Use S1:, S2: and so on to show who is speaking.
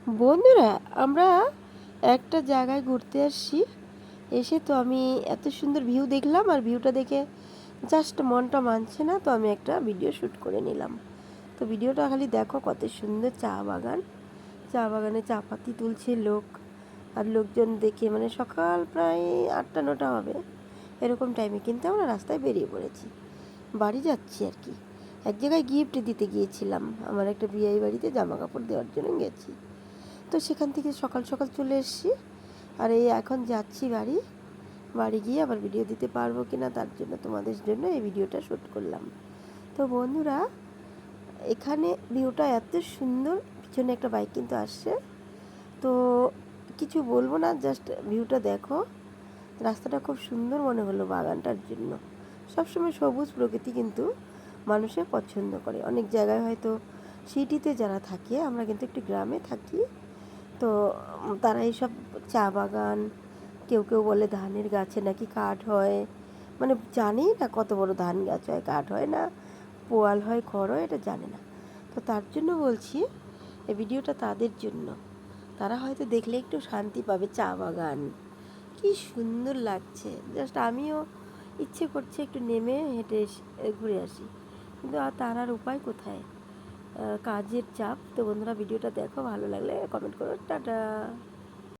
S1: বন্ধুরা, আমরা একটা জায়গায় ঘুরতে আসছি। এসে তো আমি এত সুন্দর ভিউ দেখলাম, আর ভিউটা দেখে জাস্ট মনটা মানছে না, তো আমি একটা ভিডিও শ্যুট করে নিলাম। তো ভিডিওটা খালি দেখো, কত সুন্দর চা বাগান। চা বাগানে চা পাতি তুলছে লোক, আর লোকজন দেখে মানে সকাল প্রায় 8টা 9টা হবে এরকম টাইমে কিন্তু আমরা রাস্তায় বেরিয়ে পড়েছি, বাড়ি যাচ্ছি আর কি। এক জায়গায় গিফট দিতে গিয়েছিলাম, আমার একটা বিয়ে বাড়িতে জামা কাপড় দেওয়ার জন্য গেছি। তো সেখান থেকে সকাল সকাল চলে এসেছি, আর এই এখন যাচ্ছি বাড়ি। বাড়ি গিয়ে আবার ভিডিও দিতে পারবো কি না তার জন্য তোমাদের জন্য এই ভিডিওটা শ্যুট করলাম। তো বন্ধুরা, এখানে ভিউটা এত সুন্দর, পিছনে একটা বাইক কিন্তু আসছে। তো কিছু বলবো না, জাস্ট ভিউটা দেখো। রাস্তাটা খুব সুন্দর মনে হলো বাগানটার জন্য। সবসময় সবুজ প্রকৃতি কিন্তু মানুষে পছন্দ করে। অনেক জায়গায় হয়তো সিটিতে যারা থাকে, আমরা কিন্তু একটু গ্রামে থাকি, তো তারা এইসব চা বাগান, কেউ কেউ বলে ধানের গাছে নাকি কাঠ হয়, মানে জানি না কত বড় ধান গাছ হয়, কাঠ হয় না, পোয়াল হয়, খড় হয়, এটা জানে না। তো তার জন্য বলছি, এই ভিডিওটা তাদের জন্য। তারা হয়তো দেখলে একটু শান্তি পাবে। চা বাগান কি সুন্দর লাগছে, জাস্ট আমিও ইচ্ছে করছে একটু নেমে হেঁটে ঘুরে আসি, কিন্তু আর তার আর উপায় কোথায়, কাজের চাপ। তো বন্ধুরা, ভিডিওটা দেখো, ভালো লাগলে কমেন্ট করো। টাটা।